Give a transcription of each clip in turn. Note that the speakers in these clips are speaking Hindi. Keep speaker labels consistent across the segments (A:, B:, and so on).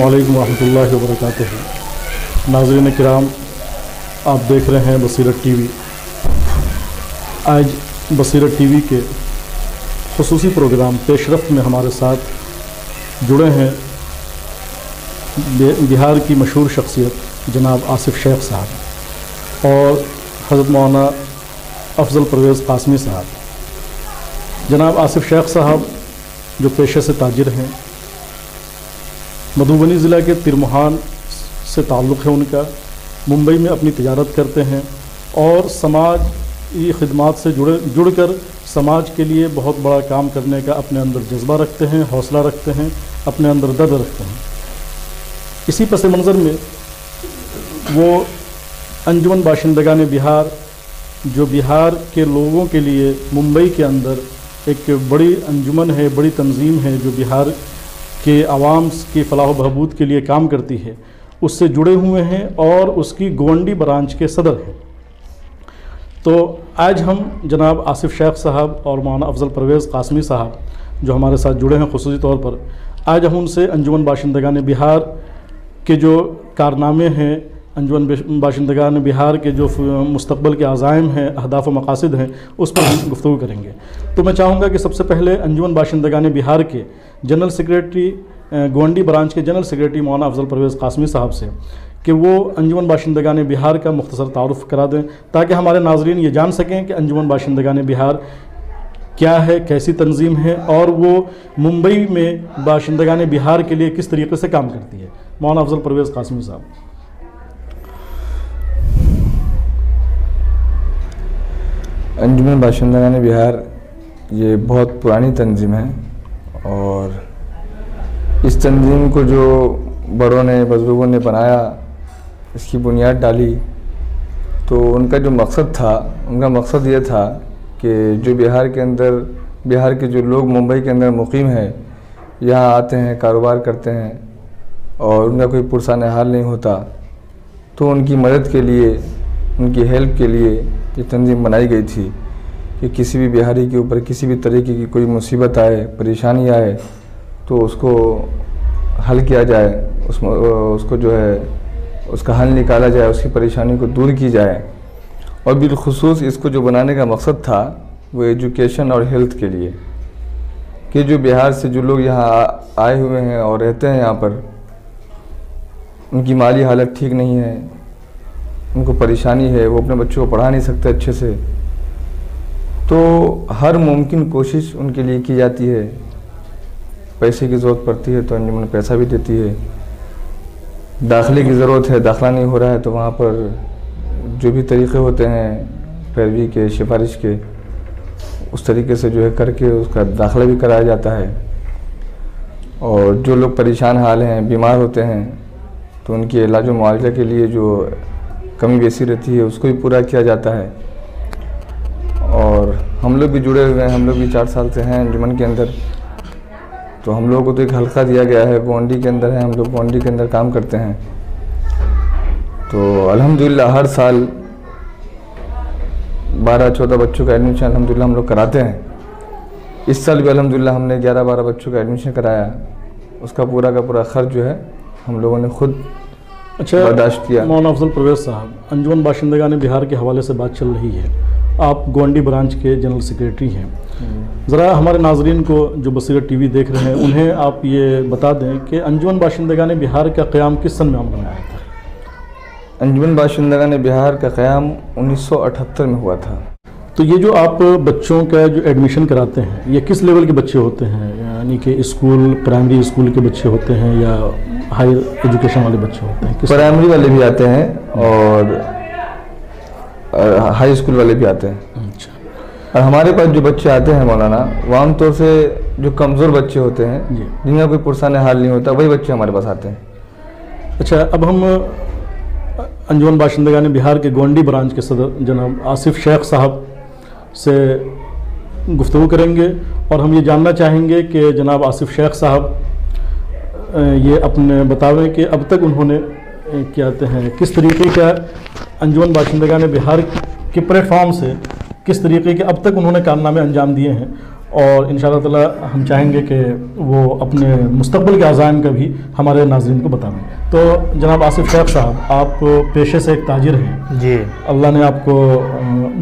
A: अस्सलामुअलैकुम वरहमतुल्लाहि वबरकातुहू। नाज़रीन किराम, आप देख रहे हैं बसीरत टीवी। आज बसीरत टीवी के खुसूसी प्रोग्राम पेशरफ्त में हमारे साथ जुड़े हैं बिहार की मशहूर शख्सियत जनाब आसिफ शेख साहब और हज़रत मौलाना अफजल परवेज़ कासमी साहब। जनाब आसिफ शेख साहब जो पेशे से ताजिर हैं, मधुबनी ज़िला के तिरमुहान से ताल्लुक़ है उनका, मुंबई में अपनी तिजारत करते हैं और समाजी खिदमात से जुड़कर समाज के लिए बहुत बड़ा काम करने का अपने अंदर जज्बा रखते हैं, हौसला रखते हैं, अपने अंदर दर्द रखते हैं। इसी पस मंज़र में वो अंजुमन बाशिंदगान बिहार, जो बिहार के लोगों के लिए मुंबई के अंदर एक बड़ी अंजुमन है, बड़ी तंजीम है, जो बिहार के आवाम की फ़लाह व बहबूद के लिए काम करती है, उससे जुड़े हुए हैं और उसकी गोंडी ब्रांच के सदर हैं। तो आज हम जनाब आसिफ शेख साहब और मौलाना अफजल परवेज़ कासमी साहब जो हमारे साथ जुड़े हैं खुसूसी तौर पर, आज हम उनसे अंजुमन बाशिंदगान बिहार के जो कारनामे हैं, अंजुमन बाशिंदगान बिहार के जो मुस्तक़बल के अज़ाइम हैं, अहदाफ़ व मक़ासिद हैं, उस पर हम गुफ्तगू करेंगे। तो मैं चाहूँगा कि सबसे पहले अंजुमन बाशिंदगान बिहार के जनरल सेक्रेटरी, गोंडी ब्रांच के जनरल सेक्रेटरी मौलाना अफजल परवेज़ कासमी साहब से कि वो अंजुमन बाशिंदगान बिहार का मुख्तसर तारुफ़ करा दें, ताकि हमारे नाज़रीन ये जान सकें कि अंजुमन बाशिंदगान बिहार क्या है, कैसी तंजीम है और वो मुंबई में बाशिंदगान बिहार के लिए किस तरीके से काम करती है। मौलाना अफजल परवेज़ कासमी साहब।
B: अंजुमन बाशिंदगान बिहार ये बहुत पुरानी तंजीम है और इस तंजीम को जो बड़ों ने, बुज़ुर्गों ने बनाया, इसकी बुनियाद डाली, तो उनका जो मकसद था, उनका मकसद ये था कि जो बिहार के अंदर, बिहार के जो लोग मुंबई के अंदर मुकीम हैं, यहाँ आते हैं, कारोबार करते हैं और उनका कोई पुरसान हाल नहीं होता, तो उनकी मदद के लिए, उनकी हेल्प के लिए ये तंजीम बनाई गई थी कि किसी भी बिहारी के ऊपर किसी भी तरीके की कोई मुसीबत आए, परेशानी आए, तो उसको हल किया जाए, उसको जो है उसका हल निकाला जाए, उसकी परेशानी को दूर की जाए। और बिलखुसूस इसको जो बनाने का मकसद था वो एजुकेशन और हेल्थ के लिए, कि जो बिहार से जो लोग यहाँ आए हुए हैं और रहते हैं यहाँ पर, उनकी माली हालत ठीक नहीं है, उनको परेशानी है, वो अपने बच्चों को पढ़ा नहीं सकते अच्छे से, तो हर मुमकिन कोशिश उनके लिए की जाती है। पैसे की ज़रूरत पड़ती है तो अंजुमन पैसा भी देती है, दाखिले की ज़रूरत है, दाखिला नहीं हो रहा है तो वहाँ पर जो भी तरीक़े होते हैं पैरवी के, सिफारिश के, उस तरीके से जो है करके उसका दाखिला भी कराया जाता है। और जो लोग परेशान हाल हैं, बीमार होते हैं, तो उनके इलाज व मुआवजा के लिए जो कमी बेसी रहती है उसको भी पूरा किया जाता है। और हम लोग भी जुड़े हुए हैं, हम लोग भी 4 साल से हैं अंजुमन के अंदर, तो हम लोगों को तो एक हल्का दिया गया है, गोंडी के अंदर है, हम लोग गोंडी के अंदर काम करते हैं। तो अल्हम्दुलिल्लाह हर साल 12-14 बच्चों का एडमिशन अल्हम्दुलिल्लाह हम लोग कराते हैं। इस साल भी अल्हम्दुलिल्लाह हमने 11-12 बच्चों का एडमिशन कराया, उसका पूरा का पूरा खर्च जो है हम लोगों ने खुद बर्दाश्त किया।
A: मौलाना अफजल परवेज़ साहब, अंजुमन बाशिंदगान बिहार के हवाले से बात चल रही है, आप गोंडी ब्रांच के जनरल सेक्रेटरी हैं। ज़रा हमारे नाज़रीन को जो बसीरत टीवी देख रहे हैं उन्हें आप ये बता दें कि अंजुमन बाशिंदगान बिहार का क़याम किस सन में अमल में आया था?
B: अंजुमन बाशिंदगान बिहार का क़याम 1978 में हुआ था।
A: तो ये जो आप बच्चों का जो एडमिशन कराते हैं, ये किस लेवल के बच्चे होते हैं? यानी कि स्कूल, प्राइमरी स्कूल के बच्चे होते हैं या हायर एजुकेशन वाले बच्चे होते हैं?
B: प्राइमरी वाले भी आते हैं और हाई स्कूल वाले भी आते हैं।
A: अच्छा।
B: और हमारे पास जो बच्चे आते हैं मौलाना, वो आमतौर से जो कमज़ोर बच्चे होते हैं, जिनका कोई पुरसान हाल नहीं होता, वही बच्चे हमारे पास आते हैं।
A: अच्छा, अब हम अंजुमन बाशिंदगान बिहार के गोंडी ब्रांच के सदर जनाब आसिफ शेख साहब से गुफ्तगू करेंगे और हम ये जानना चाहेंगे कि जनाब आसिफ शेख साहब ये अपने बतावें कि अब तक उन्होंने क्या कहते हैं, किस तरीके का अंजुमन बाशिंदगान बिहार के प्लेटफॉर्म से किस तरीके के अब तक उन्होंने कारनामे अंजाम दिए हैं और इंशाअल्लाह ताला हम चाहेंगे कि वो अपने मुस्तक़बिल के अज़ाइम का भी हमारे नाज़रीन को बताएं। तो जनाब आसिफ शेख साहब, आप पेशे से एक ताजिर हैं
C: जी।
A: अल्लाह ने आपको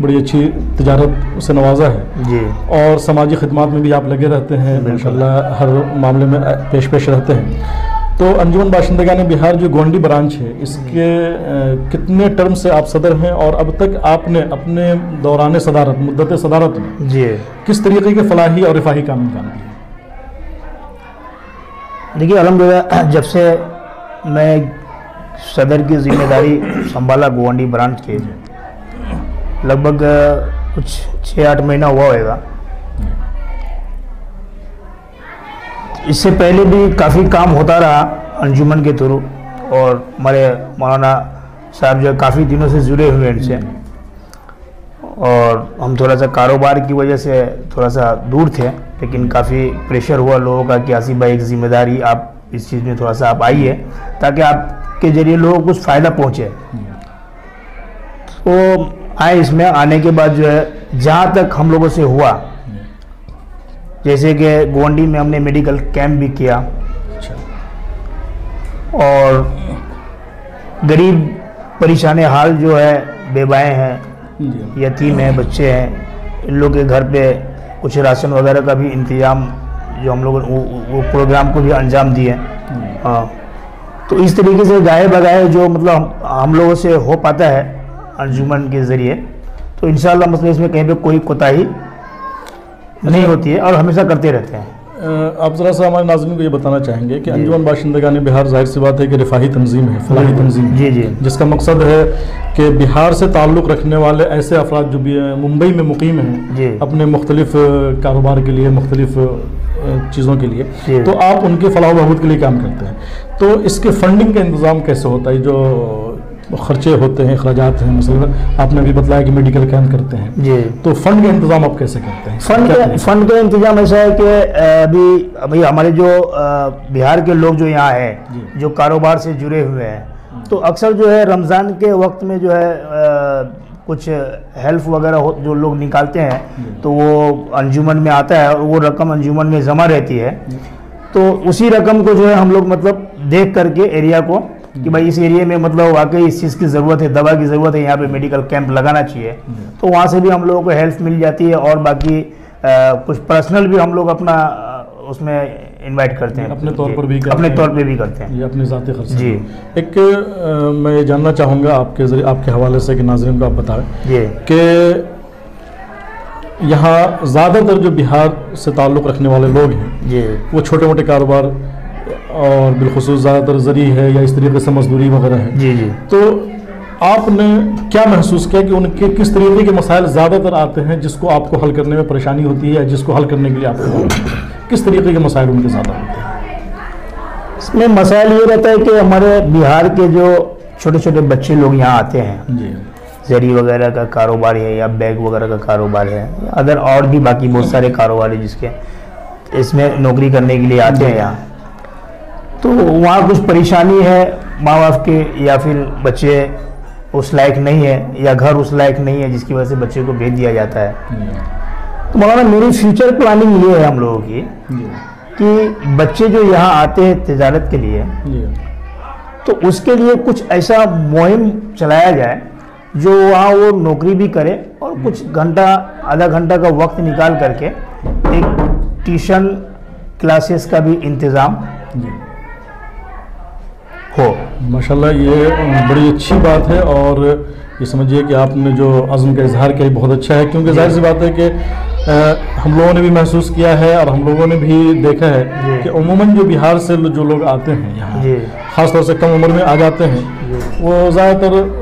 A: बड़ी अच्छी तिजारत से नवाजा है
C: जी।
A: और समाजी खिदमात में भी आप लगे रहते हैं, माशाल्लाह हर मामले में पेश रहते हैं। तो अंजुमन बाशिंदगान बिहार जो गोंडी ब्रांच है, इसके कितने टर्म से आप सदर हैं और अब तक आपने अपने दौरान सदारत, मुद्दत सदारत में
C: जी
A: किस तरीके के फलाही और रिफाही काम अंजाम दिए?
C: देखिए, अल्हम्दुलिल्लाह जब से मैं सदर की जिम्मेदारी संभाला गोंडी ब्रांच के, लगभग कुछ 6-8 महीना हुआ होगा। इससे पहले भी काफ़ी काम होता रहा अंजुमन के थ्रू, और हमारे मौलाना साहब जो काफ़ी दिनों से जुड़े हुए हैं इनसे, और हम थोड़ा सा कारोबार की वजह से थोड़ा सा दूर थे, लेकिन काफ़ी प्रेशर हुआ लोगों का कि आसिफ भाई एक ज़िम्मेदारी, आप इस चीज़ में थोड़ा सा आप आइए ताकि आपके ज़रिए लोगों को कुछ फ़ायदा पहुँचे। तो आए, इसमें आने के बाद जो है जहाँ तक हम लोगों से हुआ, जैसे कि गोंडी में हमने मेडिकल कैंप भी किया, और गरीब परेशान हाल जो है, बेवाएँ हैं, यतीम हैं, बच्चे हैं, इन लोग के घर पे कुछ राशन वगैरह का भी इंतज़ाम जो हम लोग वो प्रोग्राम को भी अंजाम दिए। हाँ, तो इस तरीके से गाए बगाए जो मतलब हम लोगों से हो पाता है अंजुमन के ज़रिए, तो इंशाअल्लाह मतलब इसमें कहीं पे कोई कोताही नहीं होती है और हमेशा करते रहते हैं।
A: आप ज़रा सा हमारे नाज़रीन को ये बताना चाहेंगे कि अंजुमन बाशिंदगान बिहार ज़ाहिर सी बात है कि रिफाही तंजीम है, फलाही तंजीम है,
C: जी जी,
A: जिसका मकसद है कि बिहार से ताल्लुक़ रखने वाले ऐसे अफराद जो भी मुंबई में मुकीम हैं अपने मुख्तलिफ कारोबार के लिए, मुख्तलिफ चीज़ों के लिए, तो आप उनके फलाह बहबूद के लिए काम करते हैं। तो इसके फंडिंग का इंतज़ाम कैसे होता है? जो खर्चे होते हैं, अखराजात हैं, मसलन आपने अभी बताया कि मेडिकल कैंप करते हैं
C: जी,
A: तो फंड का इंतज़ाम आप कैसे करते हैं?
C: फंड का इंतज़ाम ऐसा है कि अभी हमारे जो बिहार के लोग जो यहाँ हैं, जो कारोबार से जुड़े हुए हैं, तो अक्सर जो है रमज़ान के वक्त में जो है कुछ हेल्प वगैरह जो लोग निकालते हैं, तो वो अंजुमन में आता है और वो रकम अंजुमन में जमा रहती है। तो उसी रकम को जो है हम लोग मतलब देख करके एरिया को कि भाई इस एरिया में मतलब वाकई इस चीज़ की ज़रूरत है, दवा की ज़रूरत है, यहाँ पे मेडिकल कैंप लगाना चाहिए, तो वहाँ से भी हम लोगों को हेल्प मिल जाती है। और बाकी कुछ पर्सनल भी हम लोग अपना उसमें इनवाइट करते हैं,
A: अपने तौर पर भी
C: करते हैं,
A: ये अपने ज़ाती खर्च
C: जी।
A: एक मैं ये जानना चाहूँगा आपके ज़रिए, आपके हवाले से कि नाज़रीन को आप बताएं कि यहाँ ज़्यादातर जो बिहार से ताल्लुक़ रखने वाले लोग हैं
C: जी,
A: वो छोटे मोटे कारोबार और बिलखुसूस ज़्यादातर ज़री है या इस तरीके से मजदूरी वगैरह है
C: जी जी।
A: तो आपने क्या महसूस किया कि उनके किस तरीके के मसाइल ज़्यादातर आते हैं जिसको आपको हल करने में परेशानी होती है, या जिसको हल करने के लिए आपको किस तरीके के मसाइल उनके ज़्यादा होते हैं?
C: इसमें मसाइल ये रहता है कि हमारे बिहार के जो छोटे छोटे बच्चे लोग यहाँ आते हैं
A: जी,
C: जरी वगैरह का कारोबार है या बैग वगैरह का कारोबार है, अदर और भी बाकी बहुत सारे कारोबार है जिसके इसमें नौकरी करने के लिए आते हैं यहाँ, तो वहाँ कुछ परेशानी है माँ बाप के, या फिर बच्चे उस लायक नहीं है या घर उस लायक नहीं है जिसकी वजह से बच्चे को भेज दिया जाता है। तो मौलाना मेरी फ्यूचर प्लानिंग ये है हम लोगों की कि बच्चे जो यहाँ आते हैं तिजारत के लिए, तो उसके लिए कुछ ऐसा मुहिम चलाया जाए जो वहाँ वो नौकरी भी करे और कुछ घंटा आधा घंटा का वक्त निकाल करके एक ट्यूशन क्लासेस का भी इंतज़ाम हो। माशाल्लाह,
A: ये बड़ी अच्छी बात है और ये समझिए कि आपने जो अज़्म का इजहार किया बहुत अच्छा है, क्योंकि जाहिर सी बात है कि हम लोगों ने भी महसूस किया है और हम लोगों ने भी देखा है कि उमूमन जो बिहार से जो लोग आते हैं यहाँ, ख़ासतौर से कम उम्र में आ जाते हैं, वो ज़्यादातर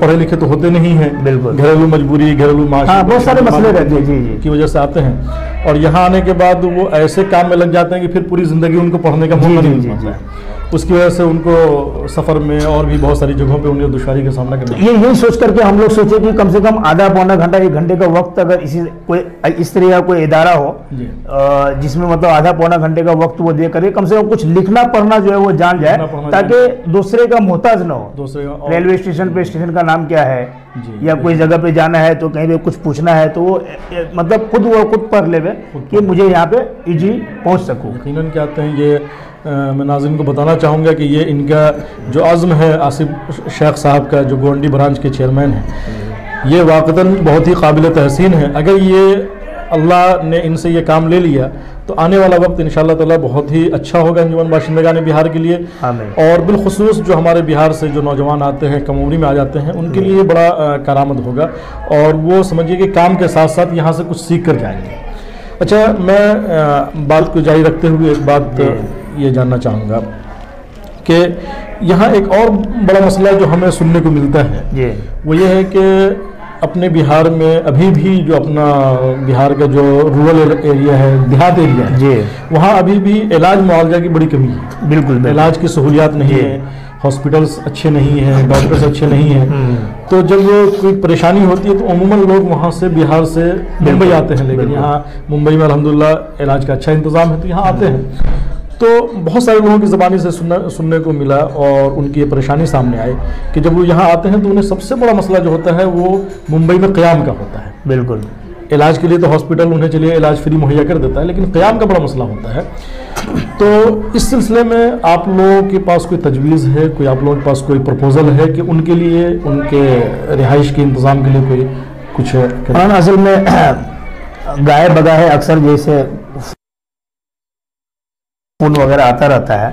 A: पढ़े लिखे तो होते नहीं हैं, बिल्कुल घरेलू मजबूरी, घरेलू माशरे,
C: बहुत सारे मसले रहते हैं जी
A: की वजह से आते हैं, और यहाँ आने के बाद वो ऐसे काम में लग जाते हैं कि फिर पूरी ज़िंदगी उनको पढ़ने का मौका नहीं मिलता है। उसकी वजह से उनको सफ़र में और भी बहुत सारी जगहों पे उन्हें दुश्वारी का सामना करना।
C: यही सोच करके हम लोग सोचे कि कम से कम आधा पौना घंटा 1 घंटे का वक्त अगर इस तरह का कोई इदारा हो जिसमें मतलब आधा पौना घंटे का वक्त वो दे करे, कम से कम कुछ लिखना पढ़ना जो है वो जान जाए, ताकि दूसरे का मोहताज ना हो। रेलवे स्टेशन पे स्टेशन का नाम क्या है,
A: जी,
C: या कोई जगह पे जाना है तो कहीं पे कुछ पूछना है तो वो मतलब खुद पढ़ लेवे कि मुझे यहाँ पे इजी पहुँच सकूँ।
A: यकीनन क्या कहते हैं ये मैं नाज़रीन को बताना चाहूँगा कि ये इनका जो आज़म है आसिफ शेख साहब का, जो गोंडी ब्रांच के चेयरमैन हैं, ये वाक़तन बहुत ही काबिल तहसीन है। अगर ये अल्लाह ने इनसे ये काम ले लिया तो आने वाला वक्त इंशाअल्लाह ताला बहुत ही अच्छा होगा अंजुमन बाशिंदगान बिहार के लिए। और बिलखुसूस जो हमारे बिहार से जो नौजवान आते हैं, कम उम्री में आ जाते हैं, उनके लिए बड़ा करामत होगा और वो समझिए कि काम के साथ साथ यहाँ से कुछ सीख कर जाएंगे। अच्छा, मैं बात को जारी रखते हुए एक बात ये जानना चाहूँगा कि यहाँ एक और बड़ा मसला जो हमें सुनने को मिलता है वो ये है कि अपने बिहार में अभी भी जो अपना बिहार का जो रूरल एरिया है, देहात एरिया है, वहाँ अभी भी इलाज मुआवजा की बड़ी कमी है।
C: बिल्कुल
A: इलाज की सहूलियात नहीं है, हॉस्पिटल्स अच्छे नहीं हैं, डॉक्टर्स अच्छे नहीं हैं। तो जब कोई परेशानी होती है तो अमूमन लोग वहाँ से बिहार से मुंबई आते हैं, लेकिन यहाँ मुंबई में अल्हम्दुलिल्लाह इलाज का अच्छा इंतज़ाम है तो यहाँ आते हैं। तो बहुत सारे लोगों की ज़बानी से सुनने को मिला और उनकी ये परेशानी सामने आई कि जब वो यहाँ आते हैं तो उन्हें सबसे बड़ा मसला जो होता है वो मुंबई में क़याम का होता है।
C: बिल्कुल,
A: इलाज के लिए तो हॉस्पिटल उन्हें चलिए इलाज फ्री मुहैया कर देता है, लेकिन क़याम का बड़ा मसला होता है। तो इस सिलसिले में आप लोगों के पास कोई तजवीज़ है, कोई आप लोगों के पास कोई प्रपोज़ल है कि उनके लिए, उनके रिहाइश के इंतज़ाम के लिए कोई कुछ?
C: असल में गाय बगा है, अक्सर जैसे खून वगैरह आता रहता है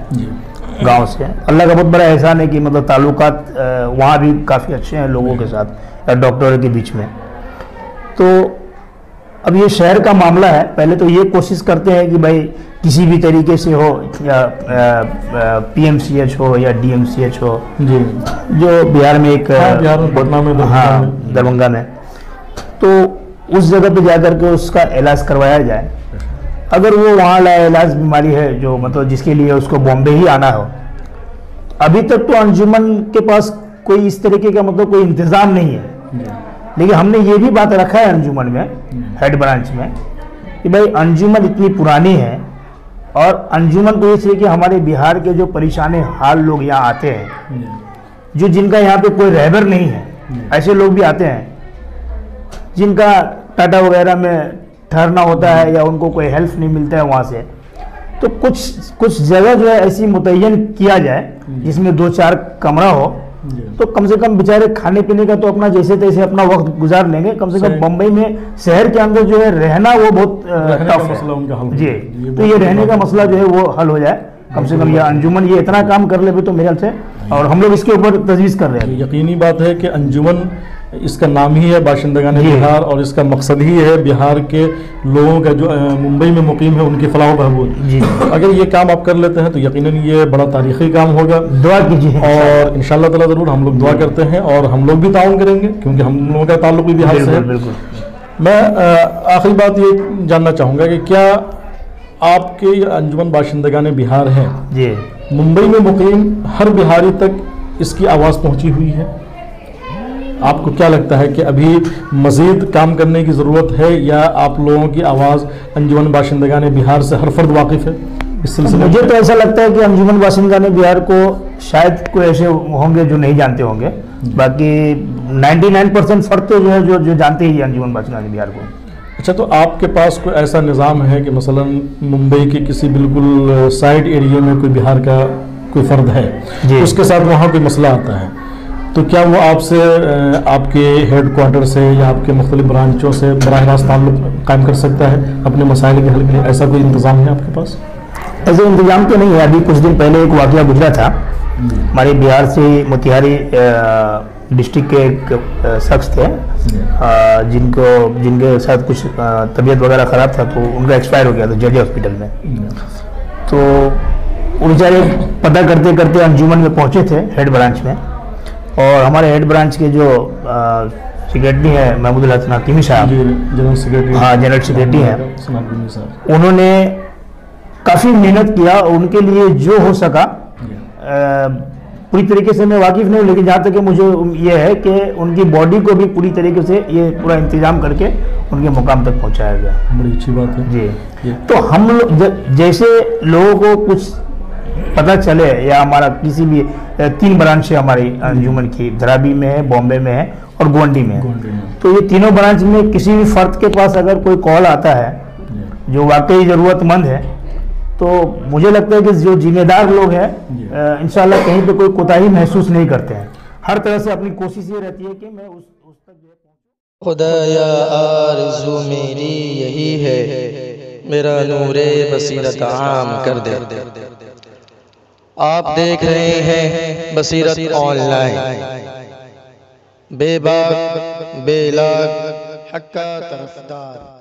C: गांव से। अल्लाह का बहुत बड़ा एहसान है कि मतलब ताल्लुकात वहाँ भी काफ़ी अच्छे हैं लोगों के साथ या डॉक्टरों के बीच में। तो अब ये शहर का मामला है, पहले तो ये कोशिश करते हैं कि भाई किसी भी तरीके से हो, या PMCH हो या DMCH हो, जो बिहार में एक दरभंगा में, तो उस जगह पे जाकर के उसका इलाज करवाया जाए। अगर वो वहाँ लाइलाज बीमारी है जो मतलब जिसके लिए उसको बॉम्बे ही आना हो, अभी तक तो अंजुमन के पास कोई इस तरीके का मतलब कोई इंतज़ाम नहीं है। लेकिन हमने ये भी बात रखा है अंजुमन में, हेड ब्रांच में, कि भाई अंजुमन इतनी पुरानी है और अंजुमन को इसलिए कि हमारे बिहार के जो परेशान हाल लोग यहाँ आते हैं, जो जिनका यहाँ पे कोई रहबर नहीं है, ऐसे लोग भी आते हैं जिनका टाटा वगैरह में ठहरना होता है या उनको कोई हेल्प नहीं मिलता है वहाँ से। तो कुछ जगह जो है ऐसी मुतय्यन किया जाए जिसमें 2-4 कमरा हो, तो कम से कम बेचारे खाने पीने का तो अपना जैसे तैसे अपना वक्त गुजार लेंगे। कम से कम बम्बई में शहर के अंदर जो है रहना वो बहुत टफ है जी। तो ये रहने का मसला जो है वो हल हो जाए, कम से कम ये अंजुमन ये इतना काम कर ले तो मेरे ख्याल से, और हम लोग इसके ऊपर तजवीज़ कर रहे हैं।
A: यकीनी बात है कि अंजुमन इसका नाम ही है बाशिंदगान बिहार, और इसका मकसद ही है बिहार के लोगों का जो मुंबई में मुकीम है उनकी फलाह बहबूद। अगर ये काम आप कर लेते हैं तो यकीनन ये बड़ा तारीख़ी काम होगा।
C: दुआ कीजिए
A: और इंशाअल्लाह ताला ज़रूर हम लोग दुआ करते हैं और हम लोग भी ताउन करेंगे क्योंकि हम लोगों का ताल्लुक भी बिहार से है। मैं आखिरी बात ये जानना चाहूँगा कि क्या आपके अंजुमन बाशिंदगान बिहार है
C: जी,
A: मुंबई में मुकीम हर बिहारी तक इसकी आवाज़ पहुँची हुई है? आपको क्या लगता है कि अभी मज़ीद काम करने की ज़रूरत है या आप लोगों की आवाज़ अंजुमन बाशिंदगान बिहार से हर फर्द वाकिफ़ है इस सिलसिले?
C: मुझे तो ऐसा लगता है कि अंजुमन बाशिंदगान बिहार को शायद कोई ऐसे होंगे जो नहीं जानते होंगे, बाकी 99% फर्द तो जो है जो जानते ही अंजुमन बाशिंदगान बिहार को।
A: अच्छा, तो आपके पास कोई ऐसा निज़ाम है कि मसलन मुंबई के किसी बिल्कुल साइड एरिया में कोई बिहार का कोई फ़र्द है, उसके साथ वहाँ कोई मसला आता है, तो क्या वो आपसे आपके हेड क्वार्टर से या आपके मुख्तलिफ ब्रांचों से बराह रास्त ताल्लुक़ कायम कर सकता है अपने मसाइल के हल के लिए? ऐसा कोई इंतज़ाम है आपके पास?
C: ऐसे इंतज़ाम तो नहीं है। अभी कुछ दिन पहले एक वाक़या गुजरा था, हमारे बिहार से मोतिहारी डिस्ट्रिक्ट के एक शख्स थे जिनके साथ कुछ तबीयत वगैरह ख़राब था, तो उनका एक्सपायर हो गया था जेजे हॉस्पिटल में। तो वो बेचारे पता करते करते अंजुमन में पहुँचे थे हेड ब्रांच में, और हमारे हेड ब्रांच के जो सेक्रेटरी हैं महमूदुल हसन हाकिमी साहब,
A: जनरल सेक्रेटरी,
C: हाँ जनरल सेक्रेटरी हैं, उन्होंने काफ़ी मेहनत किया। उनके लिए जो हो सका, पूरी तरीके से मैं वाकिफ़ नहीं हूँ, लेकिन जहाँ तक मुझे ये है कि उनकी बॉडी को भी पूरी तरीके से ये पूरा इंतज़ाम करके उनके मुकाम तक पहुँचाया गया।
A: बड़ी अच्छी बात है
C: जी। तो हम लोग जैसे लोगों को कुछ पता चले, या हमारा किसी भी 3 ब्रांच है हमारी अंजुमन की, धरावी में है, बॉम्बे में है और गोंडी में है। तो ये तीनों ब्रांच में किसी भी फर्द के पास अगर कोई कॉल आता है जो वाकई ज़रूरतमंद है, तो मुझे लगता है कि जो जिम्मेदार लोग हैं इंशाल्लाह कहीं पे कोई कोताही महसूस नहीं करते हैं। हर तरह से अपनी कोशिश ये रहती है कि मैं उस तक जो है पहुंचूं।
D: खुदाया आरज़ू मेरी यही है, मेरा नूरे बसीरत आम कर दे। आप देख रहे हैं बसीरत ऑनलाइन, बेबाक बेलाग हक्का तरफदार।